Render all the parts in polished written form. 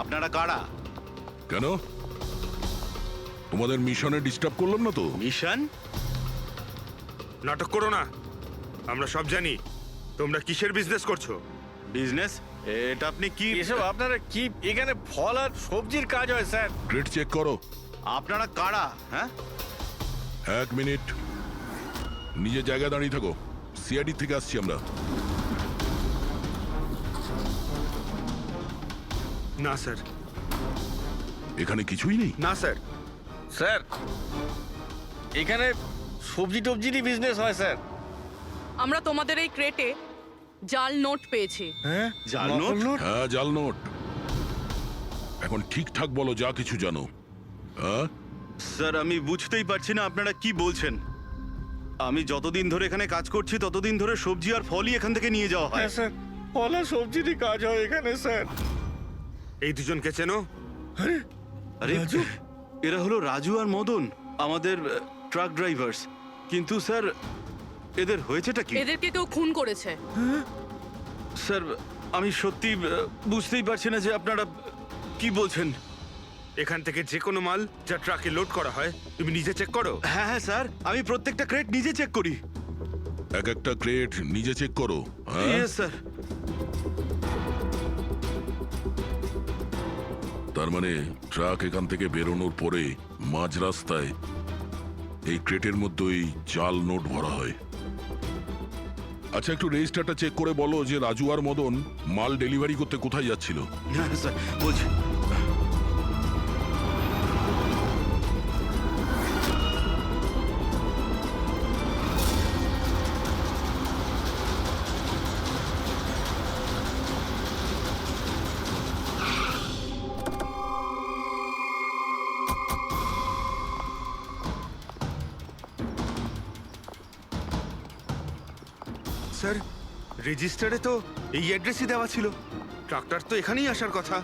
আপনারা কারা? কেন? তোমাদের মিশনে ডিস্টার্ব করলাম না তো? মিশন? নাটক করো না, আমরা সব জানি তোমরা কিসের বিজনেস করছো। বিজনেস? এটা আপনি কি এসব আপনারা কি? এখানে ফল আর সবজির কাজ হয় স্যার। ক্রেট চেক করো। আপনারা কারা? হ্যাঁ, 1 মিনিট, নিজের জায়গায় দাঁড়িয়ে থাকো। সিআইডি থেকে আসছি আমরা। না স্যার, এখানে কিছুই নেই। না স্যার। স্যার এখানে সবজি টবজিরই বিজনেস হয় স্যার। আমরা তোমাদের এই ক্রেটে জাল নোট পেয়েছি। হ্যাঁ, জাল নোট? হ্যাঁ, জাল নোট। এখন ঠিকঠাক বলো যা কিছু জানো। হ্যাঁ, স্যার আমি বুঝতেই পারছি না আপনারা কি বলছেন। আমি যতদিন ধরে এখানে কাজ করছি ততদিন ধরে সবজি আর ফলই এখান থেকে নিয়ে যাওয়া হয়। হ্যাঁ স্যার, ফল আর সবজিরই কাজ হয় এখানে স্যার। এই দুজনকে চেনো? আরে এরা হলো রাজু আর মদন, আমাদের ট্রাক ড্রাইভার্স। কিন্তু স্যার এদের হয়েছেটা কি? এদেরকে কেউ খুন করেছে। স্যার আমি সত্যি বুঝতেই পারছি না যে আপনারা কি বলছেন। এখান থেকে যে কোনো মাল যা ট্রাকে লোড করা হয় তুমি নিজে চেক করো। হ্যাঁ হ্যাঁ স্যার, আমি প্রত্যেকটা ক্রেট নিজে চেক করি। এক একটা ক্রেট নিজে চেক করো। হ্যাঁ, ইয়েস স্যার। তার মানে ট্রাক এখান থেকে বেরোনোর পরে মাঝ রাস্তায় এই ক্রেটের মধ্যেই জাল নোট ভরা হয়। আচ্ছা, একটু রেজিস্টারটা চেক করে বলো যে রাজু আর মদন মাল ডেলিভারি করতে কোথায় যাচ্ছিল। হ্যাঁ স্যার বলছি। স্যার রেজিস্টারে তো এই অ্যাড্রেসই দেওয়া ছিল। ট্রাকটার তো এখানেই আসার কথা।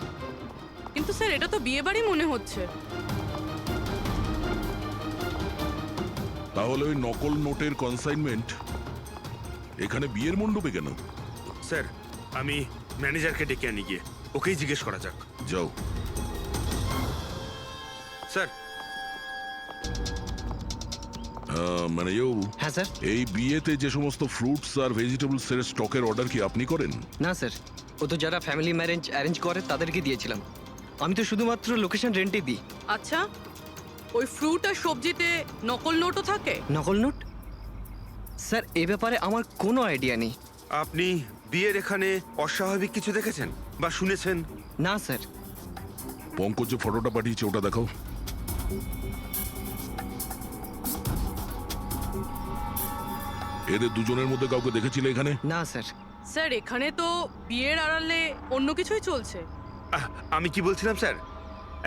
কিন্তু স্যার এটা তো বিয়ে বাড়ি মনে হচ্ছে। তাহলে ওই নকল নোটের কনসাইনমেন্ট এখানে বিয়ের মণ্ডপে কেন? স্যার আমি ম্যানেজারকে ডেকে আনি, গিয়ে ওকেই জিজ্ঞেস করা যাক। যাও। স্যার মানে হ্যাঁ স্যার। এই বিয়েতে যে সমস্ত ফ্রুটস আর ভেজিটেবলস এর স্টকের অর্ডার কি আপনি করেন? না স্যার, ও তো যারা ফ্যামিলি ম্যারেজ অ্যারেঞ্জ করে তাদেরকে দিয়েছিলাম। আমি তো শুধুমাত্র লোকেশন রেন্টে দিই। আচ্ছা, ওই ফ্রুট আর সবজিতে নকল নোটও থাকে? নকল নোট? স্যার এ ব্যাপারে আমার কোনো আইডিয়া নেই। আপনি বিয়ের এখানে অস্বাভাবিক কিছু দেখেছেন বা শুনেছেন? না স্যার। পঙ্কজ যে ফটোটা পাঠিয়েছে ওটা দেখাও। এদের দুজনের মধ্যে কাউকে দেখেছিলে এখানে? না স্যার। স্যার এখানে তো বিয়ের আড়ালে অন্য কিছুই চলছে। আমি কি বলছিলাম স্যার,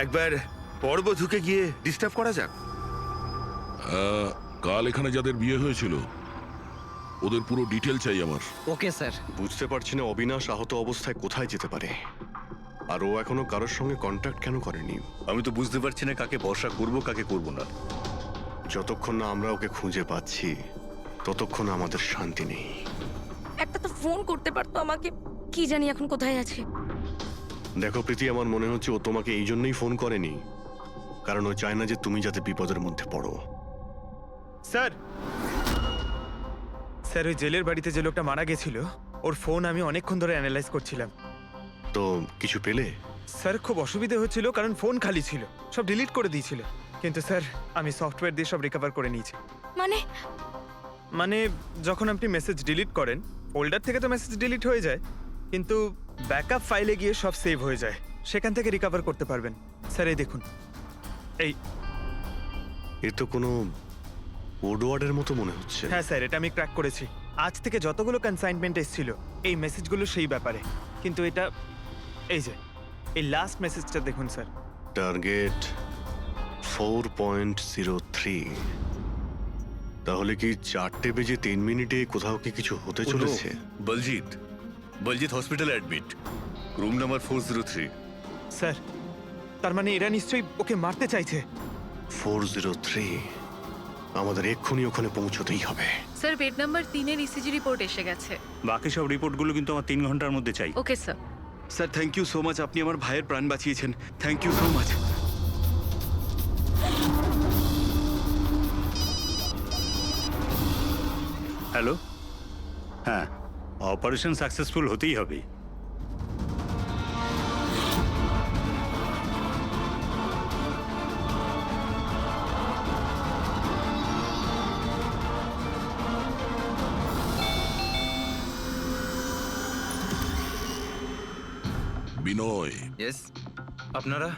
একবার পরবধূকে গিয়ে ডিস্টার্ব করা যাক। কাল এখানে যাদের বিয়ে হয়েছিল ওদের পুরো ডিটেল চাই আমার। Okay sir. বুঝতে পারছি না অবিনাশ আহত অবস্থায় কোথায় যেতে পারে, আর ও এখনো কারোর সঙ্গে কন্ট্যাক্ট কেন করেনি। আমি তো বুঝতে পারছি না কাকে ভরসা করব কাকে করব না। যতক্ষণ না আমরা ওকে খুঁজে পাচ্ছি ততক্ষণ আমাদের শান্তি নেই। একটা তো ফোন করতে পারতো আমাকে, কি জানি এখন কোথায় আছে। দেখো প্রীতি, আমার মনে হচ্ছে ও তোমাকে এই জন্যই ফোন করেনি, কারণ ও চায় না যে তুমি যাতে বিপদের মধ্যে পড়ো। স্যার স্যার ওই জেলের বাড়িতে যে লোকটা মারা গেছিল ওর ফোন আমি অনেকক্ষণ ধরে অ্যানালাইজ করছিলাম। তো কিছু পেলে? স্যার খুব অসুবিধা হচ্ছিল কারণ ফোন খালি ছিল, সব ডিলিট করে দিয়েছিল। কিন্তু স্যার আমি সফটওয়্যার দিয়ে সব রিকভার করে নিয়েছি। মানে যখন আপনি মেসেজ ডিলিট করেন ফোল্ডার থেকে তো মেসেজ ডিলিট হয়ে যায়, কিন্তু ব্যাকআপ ফাইলে গিয়ে সব সেভ হয়ে যায়, সেখান থেকে রিকভার করতে পারবেন। স্যার এই দেখুন, এই এ তো কোনো কোডওয়ার্ডের মতো মনে হচ্ছে। হ্যাঁ স্যার, এটা আমি ক্র্যাক করেছি। আজ থেকে যতগুলো কনসাইনমেন্ট এসেছিল এই মেসেজগুলো সেই ব্যাপারে, কিন্তু এটা এই যে এই লাস্ট মেসেজটা দেখুন স্যার। টার্গেট 4.03। তাহলে কি 4:03 কোথাও কি কিছু হতে চলেছে? বলজিৎ হসপিটালে অ্যাডমিট, রুম নাম্বার 403। স্যার তার মানে এরা নিশ্চয়ই ওকে মারতে চাইছে। 403, আমাদের এক্ষুনি ওখানে পৌঁছতেই হবে। স্যার বেড নাম্বার 3 এর ইসিজি রিপোর্ট এসে গেছে। বাকি সব রিপোর্টগুলো কিন্তু আমার 3 ঘন্টার মধ্যে চাই। Okay sir. Sir thank you so much, আপনি আমার ভাইয়ের প্রাণ বাঁচিয়েছেন। Thank you so much. Hello, হ্যাঁ, অপারেশন সাকসেসফুল হতেই হবে। বিনয়, ইয়েস, আপনারা?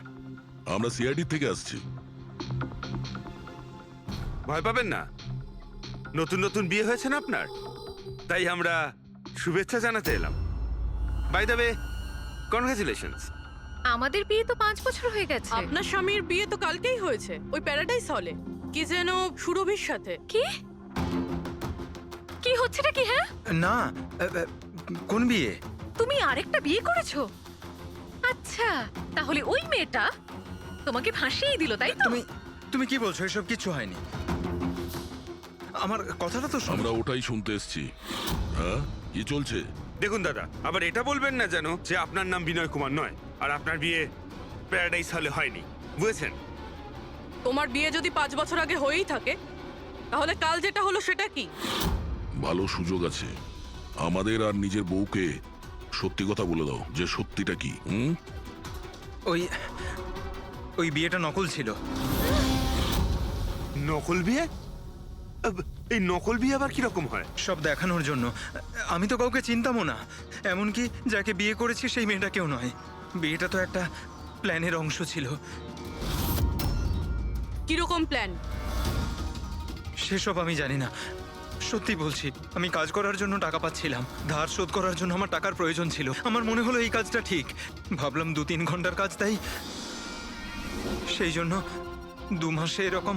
আমরা সিআইডি থেকে আসছি। ভয় পাবেন না, নতুন নতুন বিয়ে হয়েছে না আপনার, তাই আমরা শুভেচ্ছা জানাতে এলাম। By the way, congratulations. আমাদের বিয়ে তো 5 বছর হয়ে গেছে। আপনার স্বামীর বিয়ে তো কালকেই হয়েছে, ওই প্যারাডাইস হলে, কি যেন সুরভির সাথে। কি কি হচ্ছেটা কি? হ্যাঁ, না, কোন বিয়ে? তুমি আরেকটা বিয়ে করেছো? আচ্ছা, তাহলে ওই মেয়েটা তোমাকে ফাঁসিয়ে দিল, তাই তো? তুমি কি বলছো? এসব কিছু হয়নি। আমার কথাটা তো শোনো। আমরা ওটাই শুনতে এসছি। হ্যাঁ, কি চলছে? দেখুন দাদা, আবার এটা বলবেন না যেন যে আপনার নাম বিনয় কুমার নয় আর আপনার বিয়ে প্যারাডাইস হলে হয়নি, বুঝেছেন? তোমার বিয়ে যদি 5 বছর আগে হয়েই থাকে, তাহলে কাল যেটা হলো সেটা কি? ভালো সুযোগ আছে, আমাদের আর নিজের বউকে সত্যি কথা বলে দাও যে সত্যিটা কি। ওই বিয়েটা নকল ছিল। নকল বিয়ে? এই নকল বিয়ে আবার কিরকম হয়? সব দেখানোর জন্য। আমি তো কাউকে চিনতামও না, এমনকি যাকে বিয়ে করেছি সেই মেয়েটাকেও নয়। বিয়েটা তো একটা প্ল্যানের অংশ ছিল। কিরকম প্ল্যান? সেসব আমি জানি না, সত্যি বলছি। আমি কাজ করার জন্য টাকা পাচ্ছিলাম, ধার শোধ করার জন্য আমার টাকার প্রয়োজন ছিল। আমার মনে হলো এই কাজটা ঠিক, ভাবলাম 2-3 ঘন্টার কাজ, তাই সেই জন্য 2 মাসে এরকম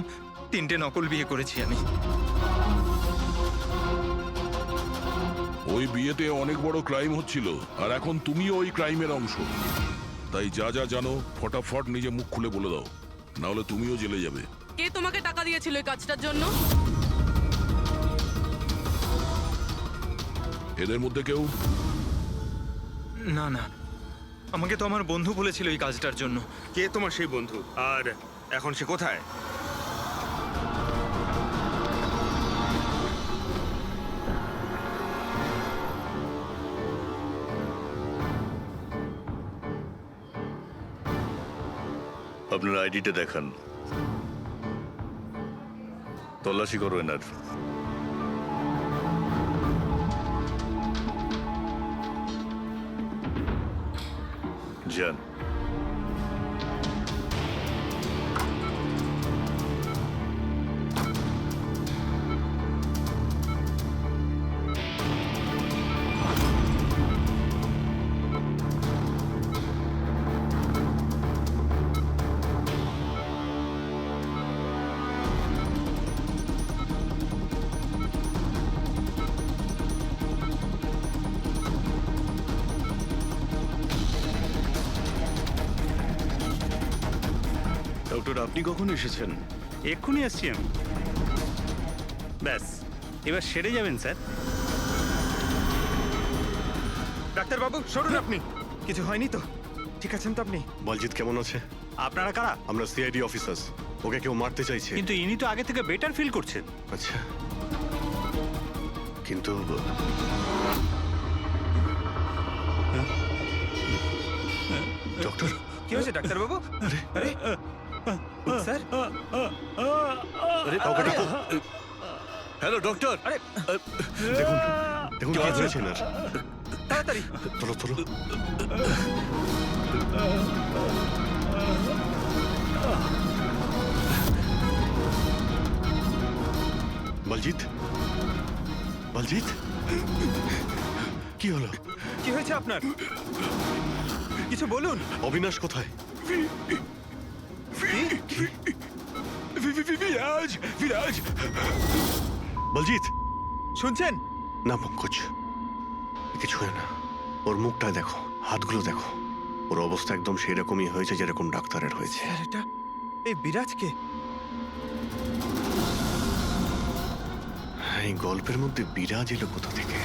3টে নকল বিয়ে করেছি আমি। ওই বিয়েতে অনেক বড় ক্রাইম হচ্ছিল, আর এখন তুমিও ওই ক্রাইমের অংশ। তাই যা যা জানো ফটাফট নিজে মুখ খুলে বলে দাও, না হলে তুমিও জেলে যাবে। কে তোমাকে টাকা দিয়েছিল এই কাজটার জন্য? এদের মধ্যে কেউ? না না, আমাকে তো আমার বন্ধু বলেছিল এই কাজটার জন্য। কে তোমার সেই বন্ধু, আর এখন সে কোথায়? আপনার আইডিটা দেখান, তল্লাশি করো এনার। যান। ডক্টর, আপনি কখন এসেছেন? এক্ষুনি আসছি আমি। ব্যাস, এবার সেরে যাবেন স্যার। ডাক্তারবাবু সরুন আপনি। কিছু হয়নি তো? ঠিক আছেন তো আপনি? বলজিৎ কেমন আছে? আপনারা কারা? আমরা সিআইডি অফিসার্স। ওকে কেউ মারতে চাইছে। কিন্তু ইনি তো আগে থেকে বেটার ফিল করছেন। আচ্ছা, কিন্তু ডক্টর, কি হয়েছে ডাক্তারবাবু? আরে স্যার, আরে কাউকে ডাকো। Hello doctor. আরে দেখুন দেখুন কি হয়েছে না। তাড়াতাড়ি। তোলো তোলো। বলজিৎ, বলজিৎ, কি হলো? কি হয়েছে আপনার? কিছু বলুন। অবিনাশ কোথায়? বিরাজ, বিরাজ, বলজিৎ, শুনছেন? না পঙ্কজ, কিছু হয় না। ওর মুখটা দেখো, হাতগুলো দেখো, ওর অবস্থা একদম সেই রকমই হয়েছে যেরকম ডাক্তারের হয়েছে। স্যার, এটা এই বিরাজকে? এই গল্পের মধ্যে বিরাজ এলো কোথা থেকে?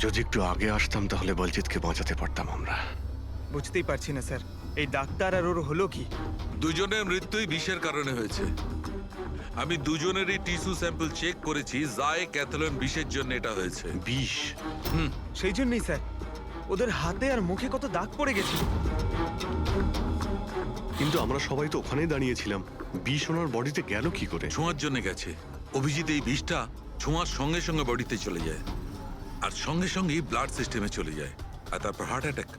যদি একটু আগে আসতাম তাহলে বলজিৎকে বাঁচাতে পারতাম আমরা। বুঝতেই পারছি না স্যার, এই ডাক্তার আর ওর হলো কি? দুজনের মৃত্যুই বিষের কারণে হয়েছে। আমি দুজনেরই টিস্যু স্যাম্পল চেক করেছি, জায় ক্যাথলন বিষের জন্য এটা হয়েছে। বিষ? সেই জন্যই স্যার, ওদের হাতে আর মুখে কত দাগ পড়ে গেছিল। কিন্তু আমরা সবাই তো ওখানেই দাঁড়িয়েছিলাম, বিষ ওনার বডিতে গেল কি করে? ছোঁয়ার জন্য গেছে। অভিজিৎ এই বিষটা ছোঁয়ার সঙ্গে সঙ্গে বডিতে চলে যায়, আর সঙ্গে সঙ্গেই ব্লাড সিস্টেমে চলে যায়, আর তারপর হার্ট অ্যাটাক।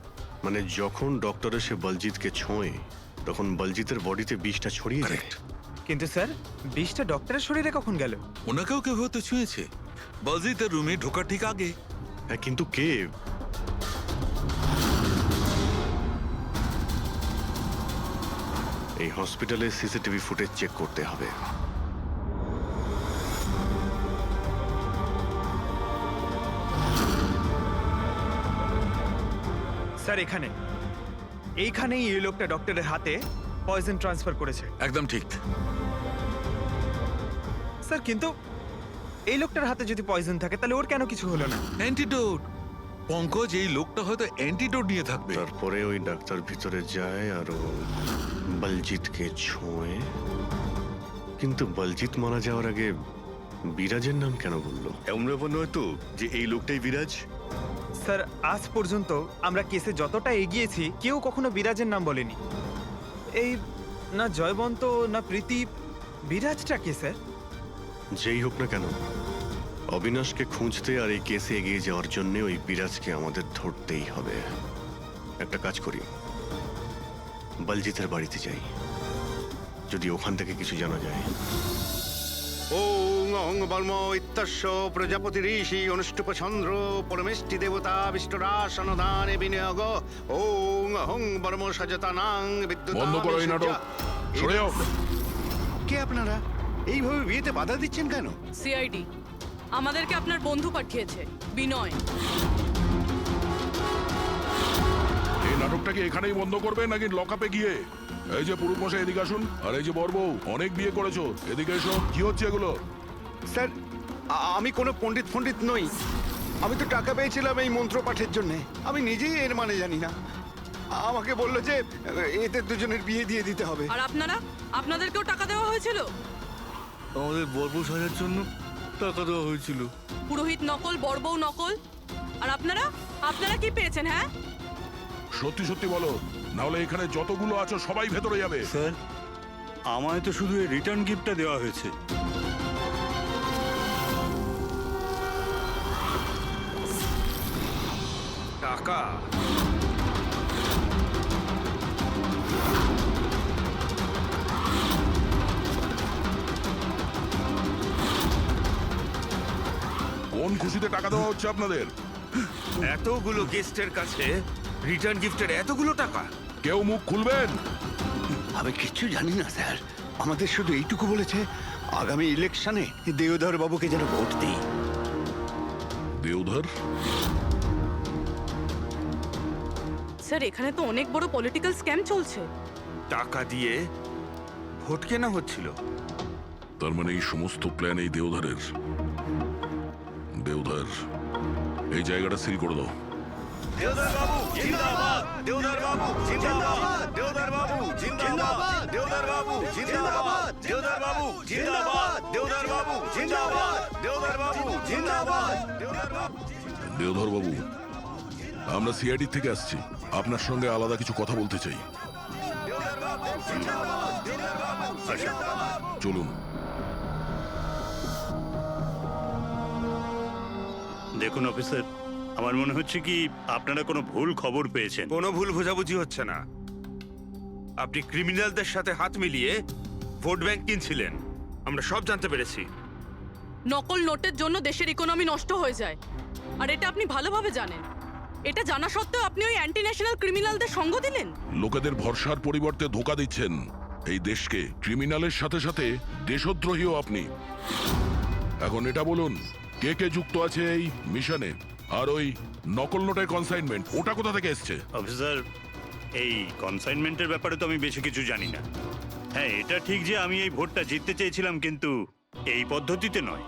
মানে যখন ডক্টর এসে বলজিৎকে ছোঁয়ে তখন বলজিতের বডিতে বিষটা ছড়িয়ে যায়। কারেক্ট। কিন্তু স্যার, বিষটা ডক্টরের শরীরে কখন গেল? ওনাকেও কেউ হয়তো ছুঁয়েছে, বলজিতের রুমে ঢোকার ঠিক আগে। হ্যাঁ, কিন্তু কে? এই হসপিটালে সিসিটিভি ফুটেজ চেক করতে হবে। স্যার এইখানেই এই লোকটা ডক্টরের হাতে পয়জন ট্রান্সফার করেছে। একদম ঠিক। স্যার কিন্তু এই লোকটার হাতে যদি পয়জন থাকে তাহলে ওর কেন কিছু হলো না? অ্যান্টিডোট। পঙ্কজ, এই লোকটা হয়তো অ্যান্টিডোট নিয়ে থাকবে। তারপরে ওই ডাক্তার ভিতরে যায় আর ও বলজিৎকে ছোঁয়ে। কিন্তু বলজিৎ মারা যাওয়ার আগে বিরাজের নাম কেন বললো? এমন ব্যাপার নয় তো যে এই লোকটাই বিরাজ? স্যার, আজ পর্যন্ত আমরা কেসে যতটা এগিয়েছি কেউ কখনো বিরাজের নাম বলেনি। এই না জয়বন্ত না প্রীতি, বিরাজটা কে স্যার? যেই হোক না কেন, অবিনাশকে খুঁজতে আর এই কেসে এগিয়ে যাওয়ার জন্য ওই বিরাজকে আমাদের ধরতেই হবে। একটা কাজ করি, বলজিতের বাড়িতে যাই, যদি ওখান থেকে কিছু জানা যায়। ওং অং বর্ম ইত্যস্য প্রজাপতি ঋষি অনুষ্ঠুপ চন্দ্র পরমেষ্টি দেবতা বিষ্ণুরাসনদানে বিনিয়োগ ওং অং বর্ম সজতানাং বিদ্যুৎ। বন্ধ করো এই নাটক, সরে যাও। কে আপনারা? এইভাবে বিয়েতে বাধা দিচ্ছেন কেন? সিআইডি আমাদেরকে আপনার বন্ধু পাঠিয়েছে, বিনয়। এই নাটকটাকে এখানেই বন্ধ করবে নাকি লকআপে গিয়ে? এই যে পুরুষ মশাই, এদিকে আসুন। আর এই যে বরবউ, অনেক বিয়ে করেছো, এদিকে এসো। কি হচ্ছে এগুলো? স্যার, আমি কোনো পণ্ডিত নই। আমি তো টাকা পেয়েছিলাম এই মন্ত্র পাঠের জন্য। আমি নিজেই এর মানে জানি না। আমাকে বললো যে এদের দুজনের বিয়ে দিয়ে দিতে হবে। আর আপনাদেরকেও টাকা দেওয়া হয়েছিল? আমাদের বরবউ সাজার জন্য টাকা দেওয়া হয়েছিল। পুরোহিত নকল, বড়বউ নকল। আর আপনারা কি পেয়েছেন? হ্যাঁ, সত্যি সত্যি বলো, নাহলে এখানে যতগুলো আছো সবাই ভেতরে যাবে। স্যার, আমায় তো শুধু এই রিটার্ন গিফটটা দেওয়া হয়েছে। টাকা? কোন খুশিতে টাকা দেওয়া হচ্ছে আপনাদের? এতগুলো গেস্টের কাছে রিটার্ন গিফটের এতগুলো টাকা? কেউ মুখ খুলবেন? আমি কিচ্ছু জানি না স্যার। আমাদের শুধু এইটুকু বলেছে, আগামী ইলেকশনে দেওধর বাবুকে যেন ভোট দিই। দেওধর? স্যার এখানে তো অনেক বড় পলিটিক্যাল স্ক্যাম চলছে। টাকা দিয়ে ভোট কেনা হচ্ছিল। তার মানে এই সমস্ত প্ল্যান এই দেওধরের। দেওধর, এই জায়গাটা সিল করে দাও। দেওধর বাবু জিন্দাবাদ! দেওধর বাবু জিন্দাবাদ! দেওধর বাবু জিন্দাবাদ! দেওধর বাবু জিন্দাবাদ! দেওধর বাবু জিন্দাবাদ! দেওধর বাবু জিন্দাবাদ! দেওধর বাবু জিন্দাবাদ! দেওধর বাবু। দেওধর বাবু, আমরা সিআইডি থেকে আসছি, আপনার সঙ্গে আলাদা কিছু কথা বলতে চাই। চলুন। দেখুন অফিসার, আমার মনে হচ্ছে কি আপনারা কোনো ভুল খবর পেয়েছেন। কোনো ভুল বোঝাবুঝি হচ্ছে না। আপনি ক্রিমিনালদের সাথে হাত মিলিয়ে ভোট ব্যাংক কিনছিলেন, আমরা সব জানতে পেরেছি। নকল নোটের জন্য দেশের ইকোনমি নষ্ট হয়ে যায়, আর এটা আপনি ভালোভাবে জানেন। এটা জানা সত্ত্বেও আপনি ওই অ্যান্টি ন্যাশনাল ক্রিমিনালদের সঙ্গ দিলেন। লোকেদের ভরসার পরিবর্তে ধোঁকা দিচ্ছেন এই দেশকে। ক্রিমিনালের সাথে সাথে দেশদ্রোহীও আপনি। এখন এটা বলুন, কে কে যুক্ত আছে এই মিশনে? আর ওই নকল নোটের কনসাইনমেন্ট, ওটা কোথা থেকে এসছে? অফিসার, এই কনসাইনমেন্টের ব্যাপারে তো আমি বেশি কিছু জানি না। হ্যাঁ, এটা ঠিক যে আমি এই ভোটটা জিততে চেয়েছিলাম, কিন্তু এই পদ্ধতিতে নয়।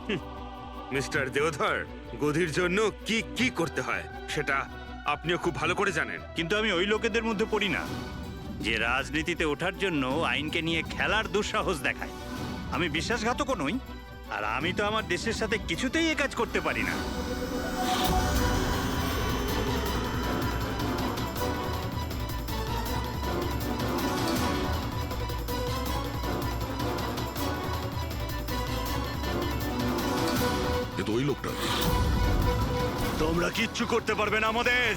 মিস্টার দেওধর, গদির জন্য কি কি করতে হয় সেটা আপনিও খুব ভালো করে জানেন। কিন্তু আমি ওই লোকেদের মধ্যে পড়ি না যে রাজনীতিতে ওঠার জন্য আইনকে নিয়ে খেলার দুঃসাহস দেখায়। আমি বিশ্বাসঘাতকও নই, আর আমি তো আমার দেশের সাথে কিছুতেই এ কাজ করতে পারি না। এ তো ওই লোকটা। তোমরা কিচ্ছু করতে পারবে না আমাদের।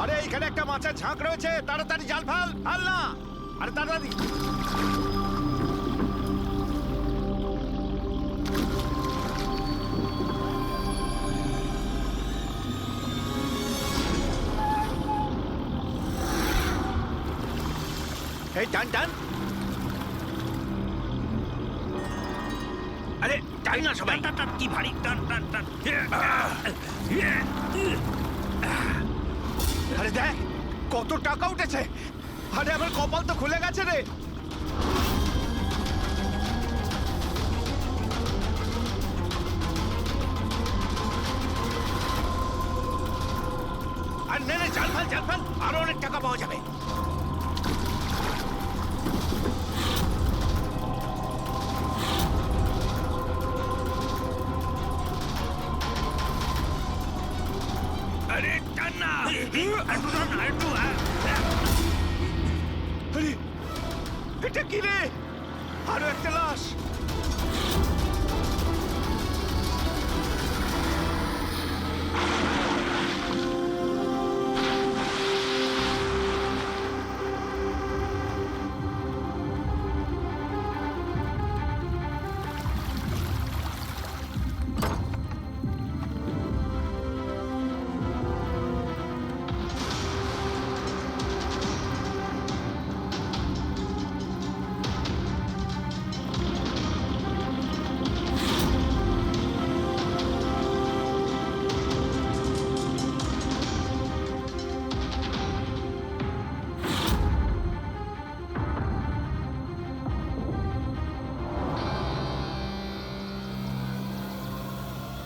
আরে এখানে একটা মাছের ঝাঁক রয়েছে, তাড়াতাড়ি জাল ফেল, ফেল না, আরে তাড়াতাড়ি। এই টান টান, আরে টান না সবাই, কি ভারী টান টান টান। আরে দেখ কত টাকা উঠেছে, আরে আমার কপাল তো খুলে গেছে রে। আর নে নে জাল ফেল, জাল ফেল, আরো অনেক টাকা পাওয়া যাবে। আরে টান না, একটু টান না, একটু। আরে এটা কি রে, আরো একটা লাশ।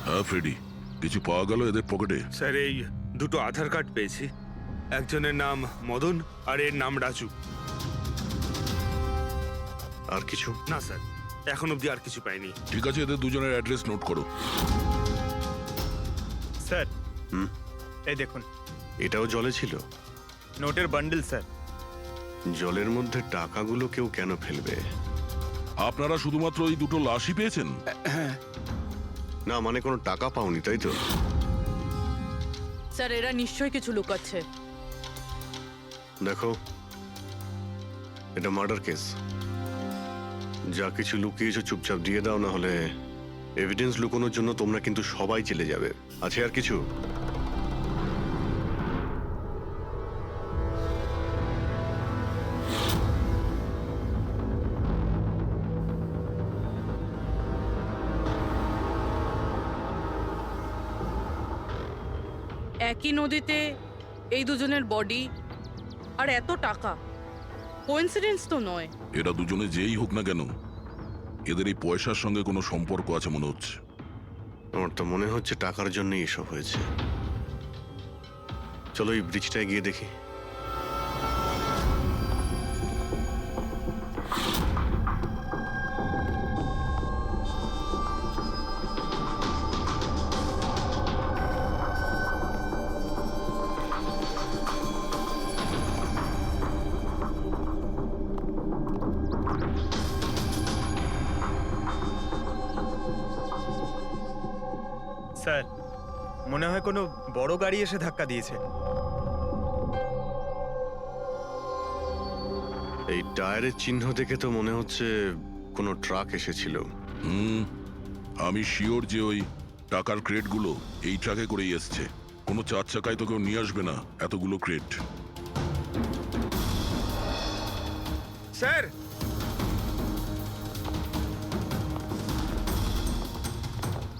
হ্যাঁ ফ্রেডি, কিছু পাওয়া গেল এদের পকেটে? স্যার, এই দুটো আধার কার্ড পেয়েছি। একজনের নাম মদন আর এর নাম রাজু। আর কিছু? না স্যার, এখন অবধি আর কিছু পাইনি। ঠিক আছে, এদের দুজনের অ্যাড্রেস নোট করো। স্যার হুম, এই দেখুন, এটাও জলে ছিল? নোটের বান্ডেল স্যার। জলের মধ্যে টাকাগুলো কেউ কেন ফেলবে? আপনারা শুধুমাত্র ওই দুটো লাশই পেয়েছেন? না মানে কোনো টাকা পাওনি তাই তো? স্যার এরা নিশ্চয়ই কিছু লুকাচ্ছে। দেখো, এটা মার্ডার কেস। যা কিছু লুকিয়েছো চুপচাপ দিয়ে দাও, না হলে এভিডেন্স লুকোনোর জন্য তোমরা কিন্তু সবাই জেলে যাবে। আছে আর কিছু? একই নদীতে এই দুজনের বডি আর এত টাকা, কোইন্সিডেন্স তো নয়। এরা দুজনে যেই হোক না কেন, এদের এই পয়সার সঙ্গে কোনো সম্পর্ক আছে মনে হচ্ছে। আমার তো মনে হচ্ছে টাকার জন্যই এসব হয়েছে। চলো এই ব্রিজটায় গিয়ে দেখি। স্যার, মনে হয় কোনো বড় গাড়ি এসে ধাক্কা দিয়েছে। এই টায়ারের চিহ্ন দেখে তো মনে হচ্ছে কোনো ট্রাক এসেছিল। আমি শিওর যে ওই টাকার ক্রেটগুলো এই ট্রাকে করেই এসছে। কোনো 4 চাকায় তো কেউ নিয়ে আসবে না এতগুলো ক্রেট। স্যার,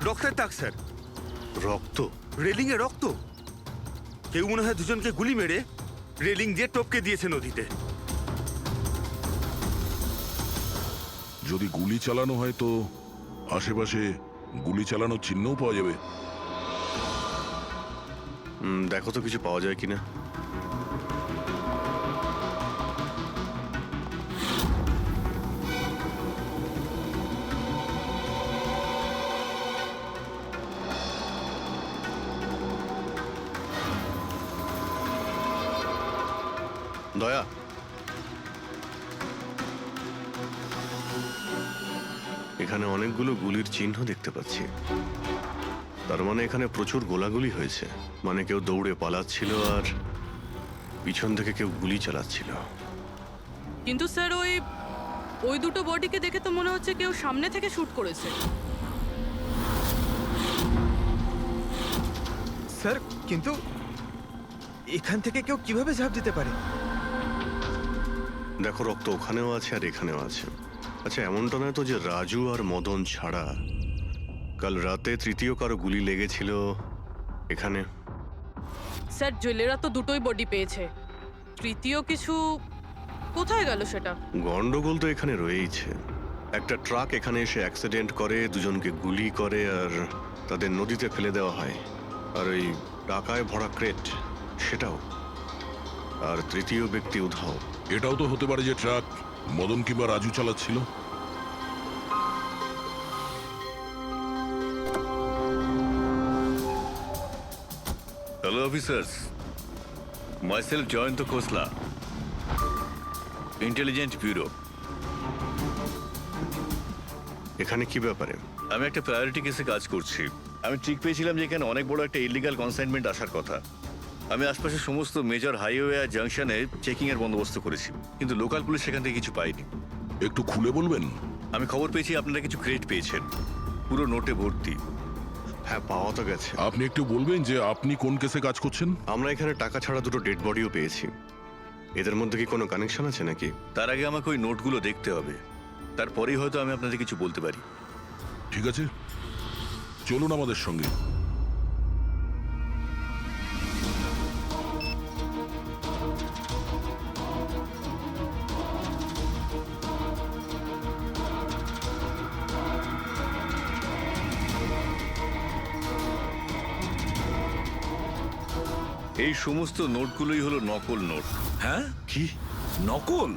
রক্তের দাগ স্যার। রক্ত? রেলিং এ রক্ত। কেউ মনে হয় দুজনকে গুলি মেরে রেলিং দিয়ে টপকে দিয়েছে নদীতে। যদি গুলি চালানো হয় তো আশেপাশে গুলি চালানোর চিহ্নও পাওয়া যাবে। দেখো তো কিছু পাওয়া যায় কিনা। দয়া, এখানে অনেকগুলো গুলির চিহ্ন দেখতে পাচ্ছি। তার মানে এখানে প্রচুর গোলাগুলি হয়েছে। মানে কেউ দৌড়ে পালাচ্ছিল আর পিছন থেকে কেউ গুলি চালাচ্ছিল। কিন্তু স্যার ওই দুটো বডিকে দেখে তো মনে হচ্ছে কেউ সামনে থেকে শুট করেছে। স্যার, কিন্তু এখান থেকে কেউ কিভাবে ঝাঁপ দিতে পারে? দেখো, রক্ত ওখানেও আছে আর এখানেও আছে। আচ্ছা, এমনটা নয় তো যে রাজু আর মদন ছাড়া কাল রাতে তৃতীয় কারো গুলি লেগেছিল এখানে? স্যার, জেলেরা তো দুটোই বডি পেয়েছে, তৃতীয় কিছু কোথায় গেল সেটা? গন্ডগোল তো এখানে রয়েইছে। একটা ট্রাক এখানে এসে অ্যাক্সিডেন্ট করে, দুজনকে গুলি করে আর তাদের নদীতে ফেলে দেওয়া হয়। আর ওই টাকায় ভরা ক্রেট সেটাও। আর তৃতীয় ব্যক্তি উধাও। এটাও তো হতে পারে যে ট্রাক মদন কিংবা রাজু চালাচ্ছিল। হ্যালো অফিসার্স, মাইসেলফ জয়ন্ত খোসলা, ইন্টেলিজেন্স ব্যুরো। এখানে কি ব্যাপারে? আমি একটা প্রায়োরিটি কেসে কাজ করছি। আমি ঠিক পেয়েছিলাম যে এখানে অনেক বড় একটা ইলিগাল কনসাইনমেন্ট আসার কথা। আমি আশপাশের সমস্ত মেজর হাইওয়ে আর জাংশনে চেকিং এর বন্দোবস্ত করেছি, কিন্তু লোকাল পুলিশ সেখান থেকে কিছু পায়নি। একটু খুলে বলবেন? আমি খবর পেয়েছি আপনারা কিছু ক্রেট পেয়েছেন, পুরো নোটে ভর্তি। হ্যাঁ, পাওয়া তো গেছে। আপনি একটু বলবেন যে আপনি কোন কেসে কাজ করছেন? আমরা এখানে টাকা ছাড়া দুটো ডেড বডিও পেয়েছি। এদের মধ্যে কি কোনো কানেকশন আছে নাকি? তার আগে আমাকে ওই নোটগুলো দেখতে হবে, তারপরেই হয়তো আমি আপনাদের কিছু বলতে পারি। ঠিক আছে, চলুন আমাদের সঙ্গে। এই সমস্ত নোটগুলোই হলো নকল নোট। হ্যাঁ? কি? নকল?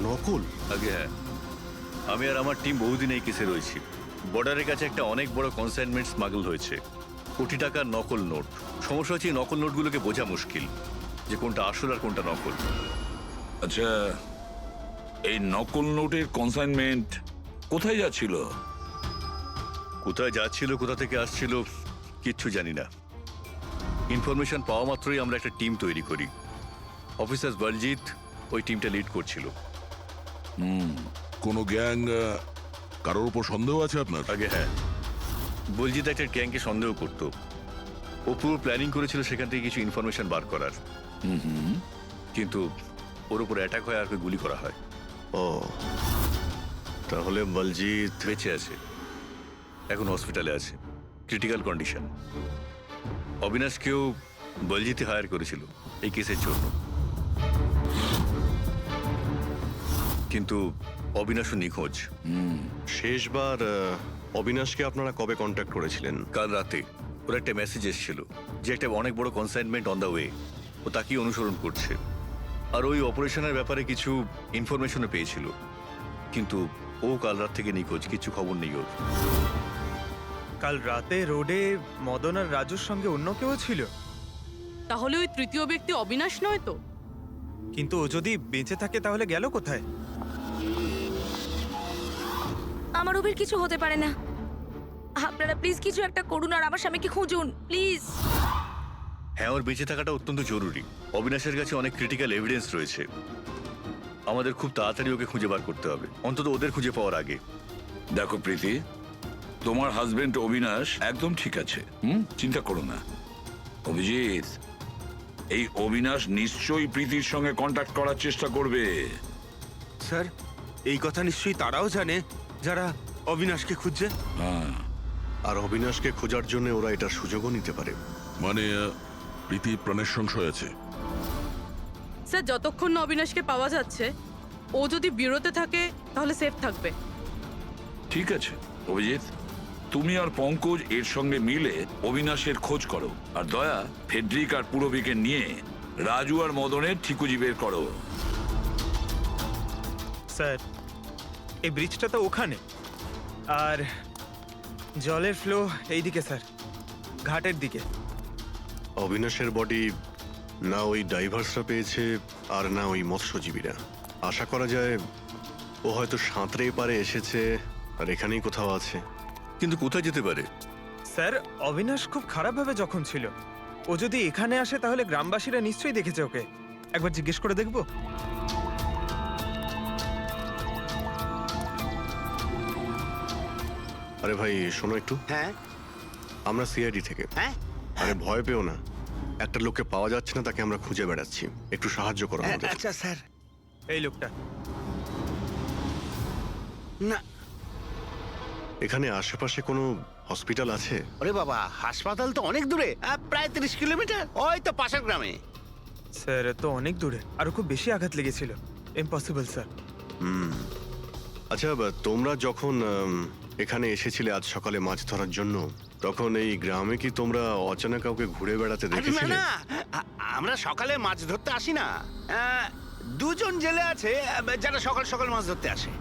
নকল? আগে হ্যাঁ, আমি আর আমার টিম বহুদিন এই কেসে রয়েছি। বর্ডারের কাছে একটা অনেক বড় কনসাইনমেন্ট স্মাগল হয়েছে, কোটি টাকার নকল নোট। সমস্যা হচ্ছে এই নকল নোটগুলোকে বোঝা মুশকিল যে কোনটা আসল আর কোনটা নকল। আচ্ছা, এই নকল নোটের কনসাইনমেন্ট কোথায় যাচ্ছিল? কোথায় যাচ্ছিল, কোথা থেকে আসছিল কিচ্ছু জানি না। ইনফরমেশন পাওয়া মাত্রই আমরা একটা টিম তৈরি করি। অফিসার বলজিৎ ওই টিমটা লিড করছিল। কোনো গ্যাং কারোর উপর সন্দেহ আছে আপনার? আগে হ্যাঁ, বলজিৎ একটা গ্যাংকে সন্দেহ করত। ও পুরো প্ল্যানিং করেছিল সেখান থেকে কিছু ইনফরমেশন বার করার, কিন্তু ওর উপর অ্যাটাক হয় আর ওকে গুলি করা হয়। ও, তাহলে বলজিৎ বেঁচে আছে, এখন হসপিটালে আছে, ক্রিটিক্যাল কন্ডিশন। অবিনাশকেও বলজিৎই হায়ার করেছিল এই কেসের জন্য, কিন্তু অবিনাশও নিখোঁজ। শেষবার অবিনাশকে আপনারা কবে কন্ট্যাক্ট করেছিলেন? কাল রাতে ওর একটা মেসেজ এসেছিল যে একটা অনেক বড় কনসাইনমেন্ট অন দ্য ওয়ে, ও তাকেই অনুসরণ করছে। আর ওই অপারেশনের ব্যাপারে কিছু ইনফরমেশনও পেয়েছিল, কিন্তু ও কাল রাত থেকে নিখোঁজ, কিছু খবর নেই ওর। কাল রাতে রোডে মদন আর রাজুর সঙ্গে অন্য কেউ ছিল, তাহলে ওই তৃতীয় ব্যক্তি অবিনাশ নয় তো? কিন্তু ও যদি বেঁচে থাকে তাহলে গেল কোথায়? আমার ওবের কিছু হতে পারে না। আপনারা প্লিজ কিছু একটা করুন আর আমার স্বামীকে খুঁজুন প্লিজ। হ্যাঁ, ওর বেঁচে থাকাটা অত্যন্ত জরুরি। অবিনাশের কাছে অনেক ক্রিটিক্যাল এভিডেন্স রয়েছে, আমাদের খুব তাড়াতাড়ি ওকে খুঁজে বার করতে হবে, অন্তত ওদের খুঁজে পাওয়ার আগে। দেখো প্রীতি, তোমার হাজবেন্ড অবিনাশ একদম ঠিক আছে, চিন্তা করো না। অভিজিৎ, এই অবিনাশ নিশ্চয়ই প্রীতির সঙ্গে কন্ট্যাক্ট করার চেষ্টা করবে। স্যার, এই কথা নিশ্চয়ই তারাও জানে যারা অবিনাশকে খুঁজছে। হ্যাঁ, আর অবিনাশকে খোঁজার জন্য ওরা এটার সুযোগও নিতে পারে। মানে প্রীতি প্রাণের সংশয় আছে। স্যার, যতক্ষণ না অবিনাশকে পাওয়া যাচ্ছে, ও যদি বিরতে থাকে তাহলে সেফ থাকবে। ঠিক আছে অভিজিৎ, তুমি আর পঙ্কজ এর সঙ্গে মিলে অবিনাশের খোঁজ করো, আর দয়া ফেডরিক আর পুরবিকে নিয়ে রাজু আর মদনের ঠিকুজি বের করো। স্যার, এই ব্রিজটা তো ওখানে, আর জলের ফ্লো এইদিকে স্যার, ঘাটের দিকে। অবিনাশের বডি না ওই ডাইভার্সরা পেয়েছে আর না ওই মৎস্যজীবীরা। আশা করা যায় ও হয়তো সাঁতরে পারে এসেছে আর এখানেই কোথাও আছে। কিন্তু কোথায় যেতে পারে? স্যার, অবিনাশ খুব খারাপভাবে জখম ছিল। ও যদি এখানে আসে তাহলে গ্রামবাসীরা নিশ্চয়ই দেখেছে ওকে। একবার জিজ্ঞেস করে দেখবো। আরে ভাই শোনো একটু। হ্যাঁ, আমরা সিআইডি থেকে। হ্যাঁ, আরে ভয় পেও না, একটা লোককে পাওয়া যাচ্ছে না, তাকে আমরা খুঁজে বেড়াচ্ছি, একটু সাহায্য করো আমাদের। আচ্ছা স্যার। এই লোকটা না, এখানে আশেপাশে কোনো হসপিটাল আছে? আরে বাবা, হাসপাতাল তো অনেক দূরে, প্রায় 30 কিলোমিটার, ওই তো পাশের গ্রামে। স্যার তো অনেক দূরে, আরো খুব বেশি আঘাত লেগেছিল। Impossible sir. আচ্ছা, তোমরা যখন এখানে এসেছিলে আজ সকালে মাছ ধরার জন্য, তখন এই গ্রামে কি তোমরা অচেনা কাউকে ঘুরে বেড়াতে আরে না দেখেছিলে? না, আমরা সকালে মাছ ধরতে আসি না। দুজন জেলে আছে যারা সকাল সকাল মাছ ধরতে আসে,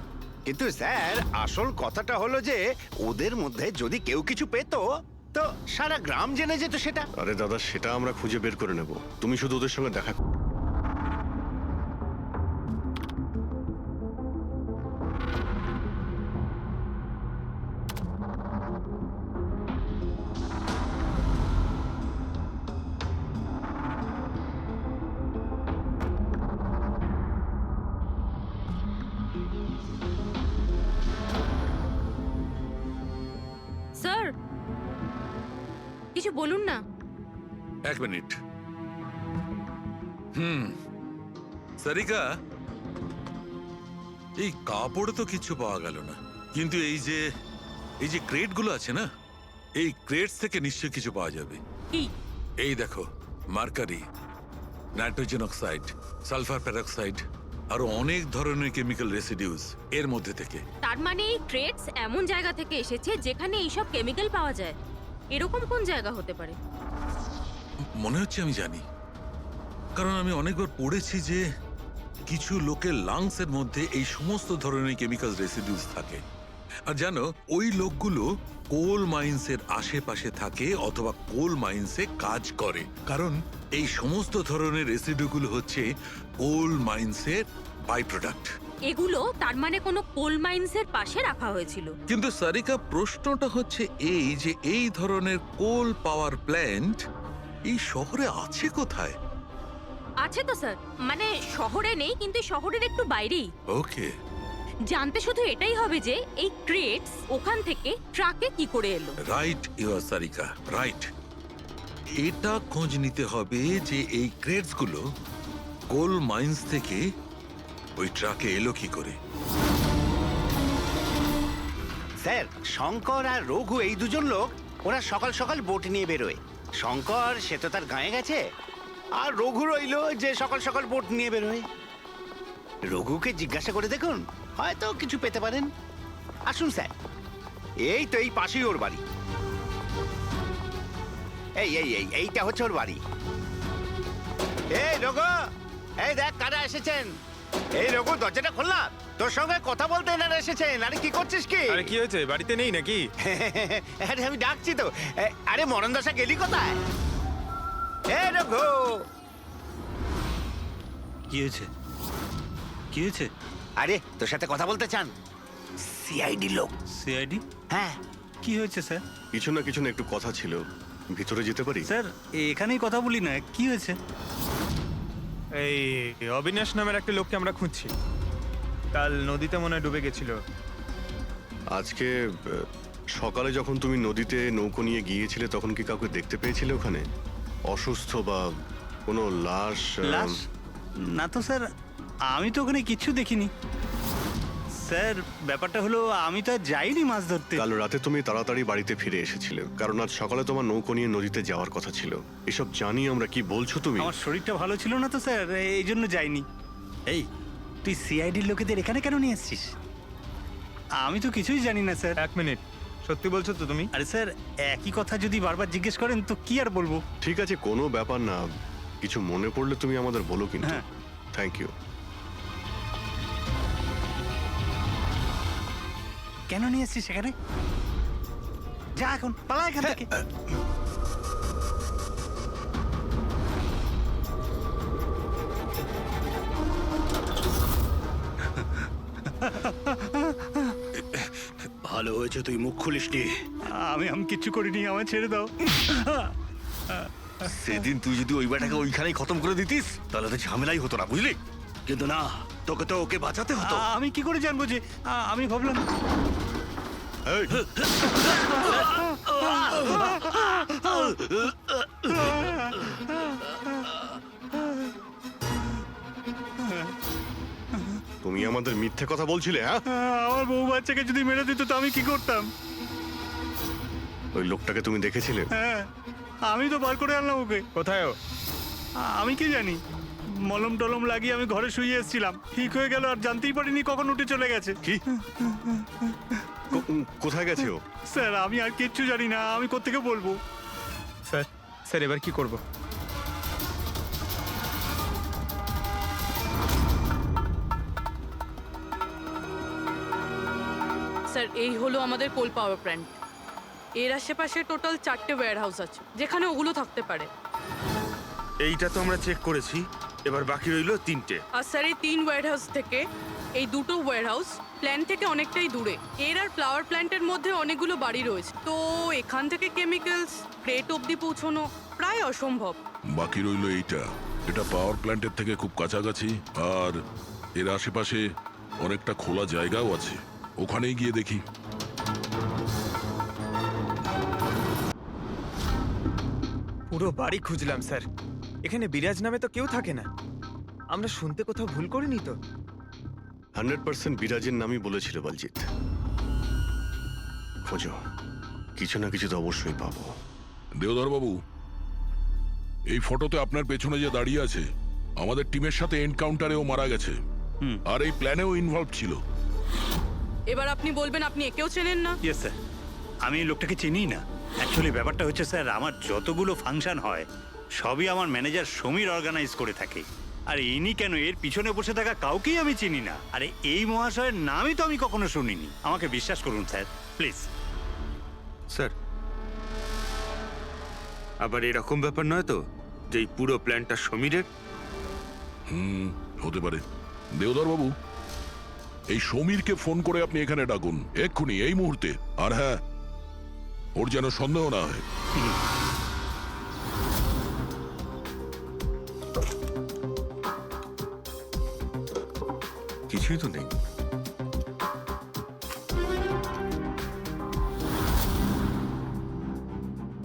কিন্তু স্যার আসল কথাটা হলো যে ওদের মধ্যে যদি কেউ কিছু পেতো তো সারা গ্রাম জেনে যেত সেটা। আরে দাদা, সেটা আমরা খুঁজে বের করে নেব, তুমি শুধু ওদের সঙ্গে দেখা করো। স্যার, কিছু বলুন না। এক মিনিট। সারিকা, এই কাপড়ে তো কিছু পাওয়া গেল না, কিন্তু এই যে ক্রেটগুলো আছে না, এই ক্রেটস থেকে নিশ্চয়ই কিছু পাওয়া যাবে। কি? এই দেখো, mercury, nitrogen oxide, sulphur peroxide, আরো অনেক ধরনের কেমিক্যাল রেসিডিউস এর মধ্যে থেকে। তার মানে এই ট্রেডস এমন জায়গা থেকে এসেছে যেখানে এইসব কেমিক্যাল পাওয়া যায়। এরকম কোন জায়গা হতে পারে? মনে হচ্ছে আমি জানি, কারণ আমি অনেকবার পড়েছি যে কিছু লোকের লাংসের মধ্যে এই সমস্ত ধরনের কেমিক্যাল রেসিডিউস থাকে। আর জানো, ওই লোকগুলো কোল মাইন্সের আশেপাশে থাকে অথবা কোল মাইন্সে কাজ করে, কারণ এই সমস্ত ধরনের রেসিডিউগুলো হচ্ছে কোল মাইন্সের বাই প্রোডাক্ট। এগুলো তার মানে কোনো কোল মাইন্সের পাশে রাখা হয়েছিল। কিন্তু সারিকা, প্রশ্নটা হচ্ছে এই যে এই ধরনের কোল পাওয়ার প্ল্যান্ট এই শহরে আছে কোথায়? আছে তো স্যার, মানে শহরে নেই, কিন্তু শহরের একটু বাইরেই। ওকে, জানতে শুধু এটাই হবে যে এই ক্রেটস ওখান থেকে ট্রাকে কি করে এলো। Right your Sarika, right. এটা খোঁজ নিতে হবে যে এই ক্রেটস গুলো কোল মাইন্স থেকে ওই ট্রাকে এলো কি করে। স্যার, শঙ্কর আর রঘু এই দুজন লোক ওরা সকাল সকাল বোট নিয়ে বেরোয়। শঙ্কর সে তো তার গায়ে গেছে, আর রঘু রইলো যে সকাল সকাল বোট নিয়ে বেরোয়। রঘুকে জিজ্ঞাসা করে দেখুন, হয়তো কিছু পেতে পারেন। আসুন স্যার, এই তো এই পাশেই ওর বাড়ি। এইটা হচ্ছে ওর বাড়ি। এই রঘু, এই দেখ কারা এসেছেন। এই রঘু, দরজাটা খোলা, তোর সঙ্গে কথা বলতে এনারা এসেছেন। আরে কি করছিস কি? আরে কি হয়েছে, বাড়িতে নেই নাকি? আরে আমি ডাকছি তো। আরে মরণ দশা গেলি কোথায়? এই রঘু, কি হয়েছে? কি হয়েছে? আরে তোর সাথে কথা বলতে চান সিআইডি লোক। সিআইডি? হ্যাঁ। কি হয়েছে স্যার? কিছু না একটু কথা ছিল, ভিতরে যেতে পারি? স্যার এখানেই কথা বলি না, কি হয়েছে? এই অবিনাশ নামের একটা লোককে আমরা খুঁজছি। কাল নদীতে মনে হয় ডুবে গেছিল। আজকে সকালে যখন তুমি নদীতে নৌকো নিয়ে গিয়েছিলে তখন কি কাউকে দেখতে পেয়েছিলে ওখানে? অসুস্থ বা কোনো লাশ? লাশ? না তো স্যার, আমি তো ওখানে কিচ্ছু দেখিনি। স্যার ব্যাপারটা হলো আমি তো আর যাইনি মাছ ধরতে। কাল রাতে তুমি তাড়াতাড়ি বাড়িতে ফিরে এসেছিলে, কারণ আজ সকালে তোমার নৌকো নিয়ে নদীতে যাওয়ার কথা ছিল। এসব জানি আমরা, কি বলছো তুমি? আমার শরীরটা ভালো ছিল না তো স্যার, এই জন্য যাইনি। এই তুই সিআইডির লোকেদের এখানে কেন নিয়ে এসছিস? আমি তো কিছুই জানি না স্যার। এক মিনিট, সত্যি বলছো তো তুমি? আরে স্যার, একই কথা যদি বারবার জিজ্ঞেস করেন তো কি আর বলবো। ঠিক আছে, কোনো ব্যাপার না। কিছু মনে পড়লে তুমি আমাদের বলো কিন্তু। হ্যাঁ। Thank you. কেন নিয়ে এসছিস সেখানে? যা এখন পালা এখান থেকে। ভালো হয়েছে তুই মুখ খুলিসনি। আমি কিচ্ছু করিনি, আমায় ছেড়ে দাও। সেদিন তুই যদি ওই বেটাকে ওইখানেই খতম করে দিতিস তাহলে তো ঝামেলাই হতো না, বুঝলি? কিন্তু না, তোকে তো ওকে বাঁচাতে হতো। আমি কি করে জানবো যে আমি ভাবলাম। তুমি আমাদের মিথ্যে কথা বলছিলে? হ্যাঁ, আমার বউ বাচ্চাকে যদি মেরে দিত তো আমি কি করতাম? ওই লোকটাকে তুমি দেখেছিলে? হ্যাঁ, আমি তো বার করে আনলাম ওকে। কোথায় ও? আমি কি জানি, মলম টলম লাগিয়ে আমি ঘরে শুয়ে এসেছিলাম, ঠিক হয়ে গেল আর জানতেই পারিনি কখন উঠে চলে গেছে। কি? কোথায় গেছে ও? স্যার আমি আর কিচ্ছু জানি না, আমি কোত্থেকে বলবো? স্যার এবার কি করব? স্যার এই হলো আমাদের কোল পাওয়ার প্ল্যান্ট। এর আশেপাশে টোটাল 4টে ওয়্যার হাউস আছে যেখানে ওগুলো থাকতে পারে। এইটা তো আমরা চেক করেছি, এবার বাকি রইলো 3টে। আর স্যার এই 3 ওয়্যার হাউস থেকে এই 2টো ওয়্যার হাউস প্ল্যান্ট থেকে অনেকটাই দূরে। এর আর ফ্লাওয়ার প্ল্যান্টের মধ্যে অনেকগুলো বাড়ি রয়েছে, তো এখান থেকে কেমিক্যালস ক্রেট অবধি পৌঁছানো প্রায় অসম্ভব। বাকি রইল এইটা। এটা পাওয়ার প্ল্যান্টের থেকে খুব কাছাকাছি, আর এর আশেপাশে অনেকটা খোলা জায়গাও আছে। ওখানেই গিয়ে দেখি। পুরো বাড়ি খুঁজলাম স্যার, এখানে বিরাজ নামে তো কেউ থাকে না। আমরা শুনতে কোথাও ভুল করিনি তো? 100% বিরাজের নামই বলেছিল বলজিৎ। খোঁজো, কিছু না কিছু তো অবশ্যই পাবো। দেওধর বাবু, এই ফটোতে আপনার পেছনে যে দাঁড়িয়ে আছে আমাদের টিমের সাথে এনকাউন্টারেও মারা গেছে, আর এই প্ল্যানেও ইনভলভ ছিল। এবার আপনি বলবেন আপনি একেও চেনেন না? ইয়েস স্যার, আমি এই লোকটাকে চিনি না। অ্যাকচুয়ালি ব্যাপারটা হচ্ছে স্যার, আমার যতগুলো ফাংশন হয় সবই আমার ম্যানেজার সমীর অর্গানাইজ করে থাকে। আর ইনি কেন, এর পিছনে বসে থাকা কাউকেই আমি চিনি না। আরে এই মহাশয়ের নামই তো আমি কখনো শুনিনি। আমাকে বিশ্বাস করুন স্যার, প্লিজ। স্যার, আবার এরকম ব্যাপার নয় তো যে এই পুরো প্ল্যানটা সমীরের? হতে পারে। দেওধর বাবু, এই সমীরকে ফোন করে আপনি এখানে ডাকুন এক্ষুনি, এই মুহূর্তে। আর হ্যাঁ, ওর যেন সন্দেহ না হয়। কিছুই তো নেই।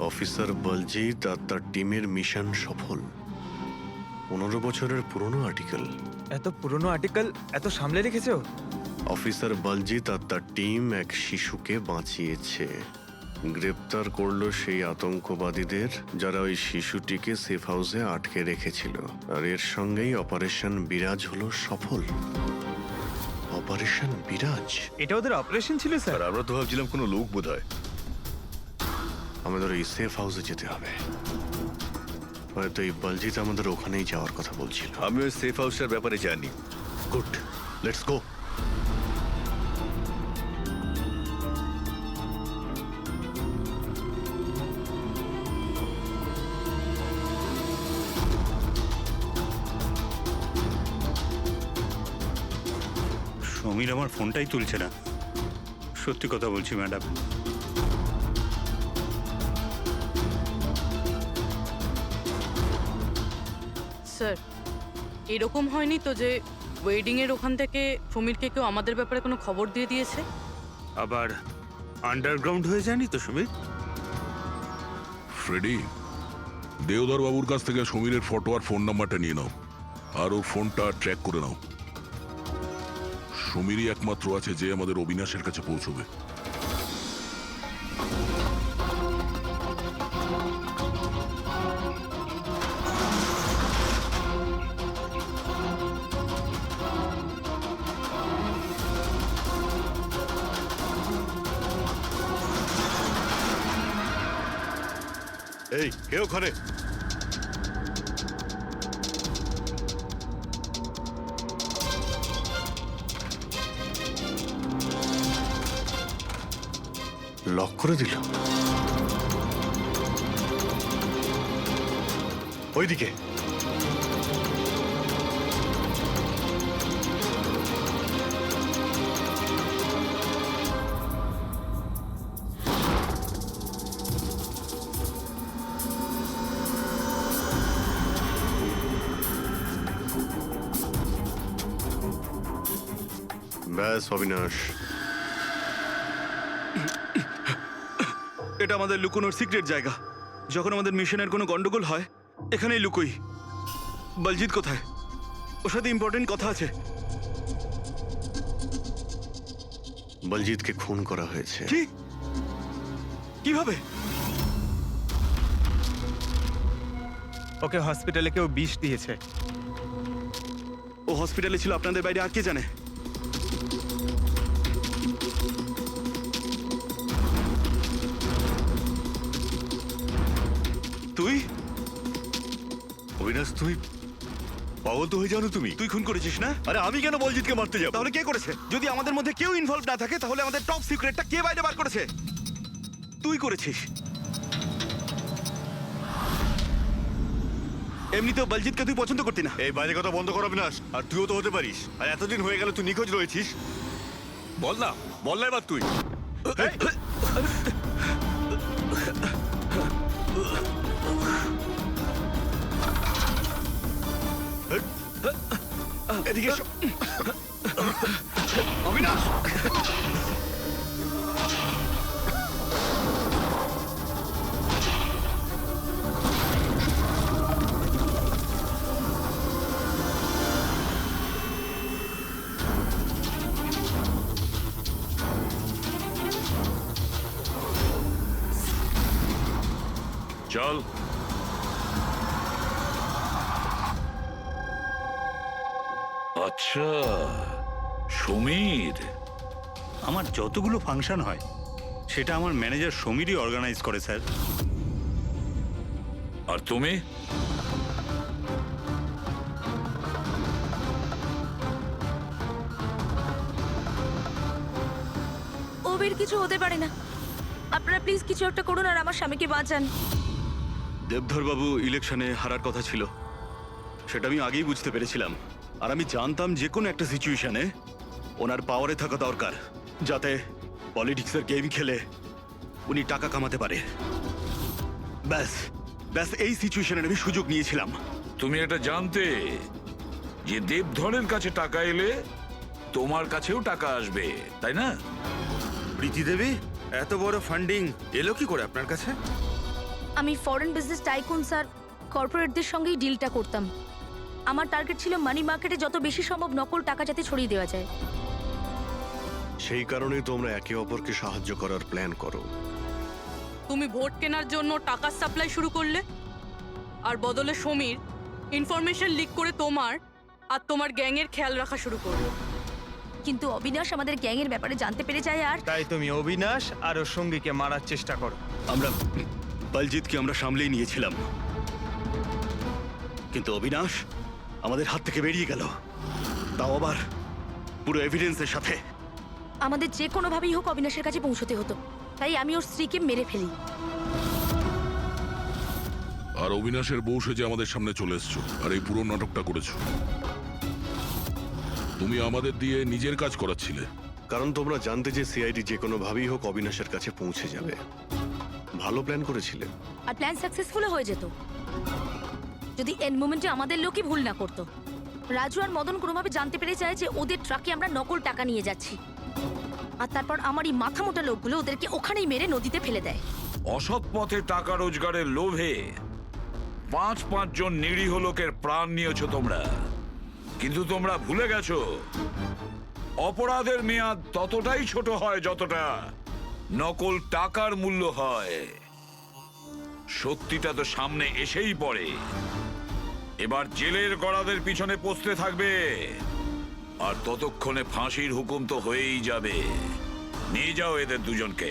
অফিসার বলজিৎ আর তার টিমের মিশন সফল। 15 বছরের পুরনো আর্টিকেল। এত পুরনো আর্টিকেল এত সামলে রেখেছো? অফিসার বলজিৎ আর তার টিম এক শিশুকে বাঁচিয়েছে। গ্রেপ্তার করলো সেই আতঙ্কবাদীদের যারা ওই শিশুটিকে সেফ হাউসে আটকে রেখেছিল। আর এর সঙ্গেই অপারেশন বিরাজ হলো সফল। অপারেশন বিরাজ। এটা ওদের অপারেশন ছিল স্যার? আমরা তো ভাবছিলাম কোনো লোক বোধ হয়। আমাদের ওই সেফ হাউসে যেতে হবে। হয়তো এই বলজিৎ আমাদের ওখানেই যাওয়ার কথা বলছিল। আমি ওই সেফ হাউসের ব্যাপারে জানি। Good, let's go. সমীর আমার ফোনটাই তুলছে না। সত্যি কথা বলছি ম্যাডাম। স্যার, এরকম হয়নি তো যে ওয়েডিং এর ওখান থেকে সমীরকে কেউ আমাদের ব্যাপারে কোনো খবর দিয়ে দিয়েছে? আবার আন্ডারগ্রাউন্ড হয়ে যায়নি তো সমীর? ফ্রেডি, দেওদার বাবুর কাছ থেকে সমীরের ফটো আর ফোন নাম্বারটা নিয়ে নাও, আর ওর ফোনটা ট্র্যাক করে নাও। সমীরই একমাত্র আছে যে আমাদের অবিনাশের কাছে পৌঁছবে। এই কে ওখানে? লক করে দিল। ওইদিকে। ব্যাস অবিনাশ, এটা আমাদের লুকোনোর সিক্রেট জায়গা। যখন আমাদের মিশনের কোনো গন্ডগোল হয় এখানেই লুকোই। বলজিৎ কোথায়? ওর সাথে ইম্পর্টেন্ট কথা আছে। বলজিৎকে খুন করা হয়েছে। কি? কিভাবে? ওকে হসপিটালে কেউ বিষ দিয়েছে। ও হসপিটালে ছিল, আপনাদের বাইরে আর কে জানে? তুই? অবিনাশ, তুমি পাগল তো হয়ে যাও না তুমি? তুই খুন করেছিস না? আরে আমি কেন বলজিৎকে মারতে যাব? তাহলে কে করেছে? যদি আমাদের মধ্যে কেউ ইনভলভ না থাকে তাহলে আমাদের টপ সিক্রেটটা কে বাইরে বার করেছে? তুই করেছিস। এমনিতেও বলজিৎকে তুই পছন্দ করতি না। এই বাইরে কথা বন্ধ কর অবিনাশ। আর তুইও তো হতে পারিস। আর এতদিন হয়ে গেল তুই নিখোঁজ রয়েছিস। বল না এবার তুই। এদিকে এসো। অবিনাশ! চল। আচ্ছা, সমীর। আমার যতগুলো ফাংশন হয় সেটা আমার ম্যানেজার সমীরই অর্গানাইজ করে স্যার। আর তুমি? ওবের কিছু হতে পারে না। আপনারা প্লিজ কিছু একটা করুন আর আমার স্বামীকে বাঁচান। দেবধর বাবু ইলেকশনে হারার কথা ছিল, সেটা আমি আগেই বুঝতে পেরেছিলাম। আর আমি জানতাম যে কোনো একটা সিচুয়েশনে ওনার পাওয়ারে থাকা দরকার, যাতে পলিটিক্সের গেম খেলে উনি টাকা কামাতে পারে। ব্যাস ব্যাস এই সিচুয়েশনের আমি সুযোগ নিয়েছিলাম। তুমি এটা জানতে যে দেবধরের কাছে টাকা এলে তোমার কাছেও টাকা আসবে, তাই না? প্রীতি দেবী, এত বড় ফান্ডিং এলো কি করে আপনার কাছে? আমি ফরেন বিজনেস টাইকুনস আর কর্পোরেটদের সঙ্গেই ডিলটা করতাম। আমার টার্গেট ছিল মানি মার্কেটে যত বেশি সম্ভব নকল টাকা যাতে ছড়িয়ে দেওয়া যায়। সেই কারণেই তোমরা একে অপরকে সাহায্য করার প্ল্যান করো। তুমি ভোট কেনার জন্য টাকার সাপ্লাই শুরু করলে, আর বদলে সমীর ইনফরমেশন লিক করে তোমার আর তোমার গ্যাংয়ের খেয়াল রাখা শুরু করলো। কিন্তু অবিনাশ আমাদের গ্যাংয়ের ব্যাপারে জানতে পেরে যায় আর তাই তুমি অবিনাশ আর ওর সঙ্গীকে মারার চেষ্টা করো। আমরা বলজিৎকে আমরা সামলেই নিয়েছিলাম, কিন্তু অবিনাশ আমাদের হাত থেকে বেরিয়ে গেল, তাও আবার পুরো এভিডেন্সের সাথে। আমাদের যে কোনোভাবেই হোক অবিনাশের কাছে পৌঁছতে হতো, তাই আমি ওর স্ত্রীকে মেরে ফেলি। আর অবিনাশের বউ সেজে আমাদের সামনে চলে এসছো আর এই পুরো নাটকটা করেছো। তুমি আমাদের দিয়ে নিজের কাজ করাচ্ছিলে। কারণ তোমরা জানতে যে সিআইডি যে কোনোভাবেই হোক অবিনাশের কাছে পৌঁছে যাবে। ভালো প্ল্যান করেছিলে। আর প্ল্যান সাকসেসফুল হয়ে যেত যদি এন্ড মোমেন্টে আমাদের লোকই ভুল না করতো। রাজু আর মদন কোনোভাবে জানতে পেরে যায় যে ওদের ট্রাকে আমরা নকল টাকা নিয়ে যাচ্ছি, আর তারপর আমার এই মাথা মোটা লোকগুলো ওদেরকে ওখানেই মেরে নদীতে ফেলে দেয়। অসৎ পথে টাকা রোজগারের লোভে 5 জন নিরীহ লোকের প্রাণ নিয়েছো তোমরা, কিন্তু তোমরা ভুলে গেছো অপরাধের মেয়াদ ততটাই ছোট হয় যতটা নকল টাকার মূল্য হয়। সত্যিটা তো সামনে এসেই পড়ে। এবার জেলের গড়াদের পিছনে পৌঁছতে থাকবে, আর ততক্ষণে ফাঁসির হুকুম তো হয়েই যাবে। নিয়ে যাও এদের দুজনকে।